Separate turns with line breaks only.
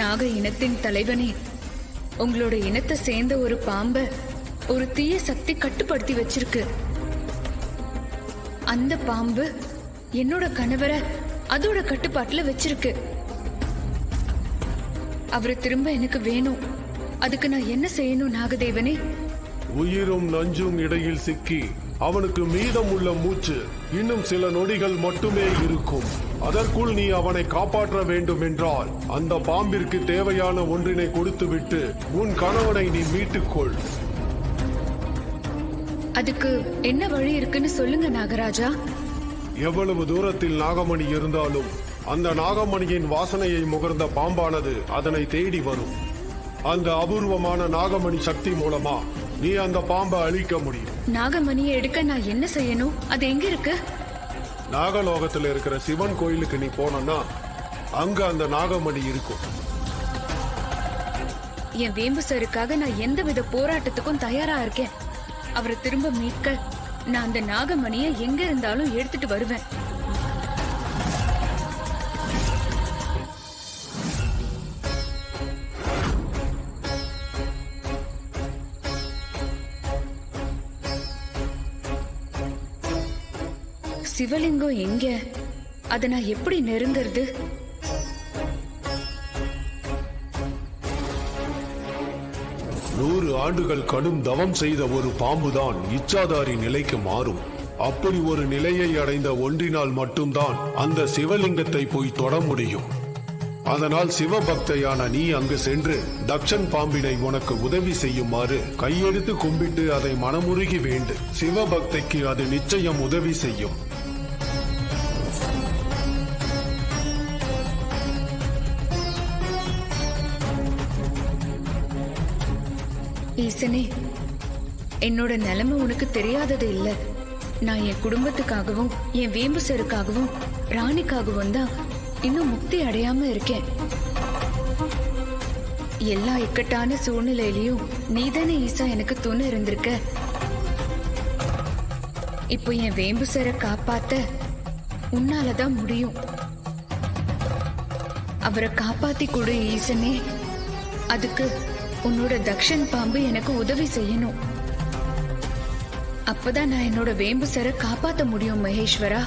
நாக இனத்தின் தலைவனே, உங்களோட இனத்தை சேர்ந்த ஒரு பாம்ப ஒரு தீய சக்தி கட்டுப்படுத்தி வச்சிருக்கு. அந்த பாம்பு என்னோட கணவரை அதோட கட்டுப்பாட்டுல வச்சிருக்கு. அவரு திரும்ப எனக்கு வேணும். அதுக்கு நான் என்ன செய்யணும் நாகதேவனே?
உயிரும் நஞ்சும் இடையில் சிக்கி அவனுக்கு மீதம் உள்ள மூச்சு இன்னும் சில நொடிகள் மட்டுமே இருக்கும். அதற்குள் நீ அவனை காப்பாற்ற வேண்டும் என்றால் அந்த பாம்பிற்கு தேவையான ஒன்றினை கொடுத்துவிட்டு உன் கணவனை நீ மீட்டுக்கொள்.
அதுக்கு என்ன வழி இருக்குன்னு சொல்லுங்க நாகராஜா.
எவ்வளவு தூரத்தில் நாகமணி இருந்தாலும் அந்த நாகமணியின் வாசனையை முகர்ந்த பாம்பானது அதனை தேடி வரும். அந்த அபூர்வமான நாகமணி சக்தி மூலமா நீ அந்த பாம்பை அழிக்க முடியும்.
நாகமணியை எடுக்க நான் என்ன செய்யணும்? அது எங்க இருக்கு?
நாகலோகத்தில் இருக்கிற சிவன் கோயிலுக்கு நீ போனா அங்க அந்த நாகமணி இருக்கும்.
என் வேம்பு சருக்காக நான் எந்தவித போராட்டத்துக்கும் தயாரா இருக்கேன். அவரை திரும்ப மீட்க நான் அந்த நாகமணியை எங்க இருந்தாலும் எடுத்துட்டு வருவேன். சிவலிங்கம் எங்க? அதை நான் எப்படி நெருங்கிறது?
நூறு ஆண்டுகள் கடும் தவம் செய்த ஒரு பாம்புதான் இச்சாதாரி நிலைக்கு மாறும். அப்படி ஒரு நிலையை அடைந்த ஒன்றினால் மட்டும்தான் அந்த சிவலிங்கத்தை போய் தொட முடியும். அதனால் சிவபக்தையான நீ அங்கு சென்று தக்ஷன் பாம்பினை உனக்கு உதவி செய்யுமாறு கையெடுத்து கும்பிட்டு அதை மனமுருகி வேண்டு. சிவபக்தைக்கு அது நிச்சயம் உதவி செய்யும்.
ஈசனே, என்னோட நிலைமை உனக்கு தெரியாதது இல்ல. நான் என் குடும்பத்துக்காகவும் என் வேம்பு சருக்காகவும் ராணிக்காகவும் தான் இன்னும் முக்தி அடையாம இருக்கேன். எல்லா இக்கட்டான சூழ்நிலையிலயும் நீதானே ஈசா எனக்கு துணை இருந்திருக்க. இப்போ என் வேம்பு சரை காப்பாத்த உன்னாலதான் முடியும். அவரை காப்பாத்தி கொடு ஈசனே. அதுக்கு உன்னோட தக்ஷன் பாம்பு எனக்கு உதவி செய்யணும். அப்பதான் நான் என்னோட வேம்பு சரை காப்பாத்த முடியும் மகேஸ்வரா.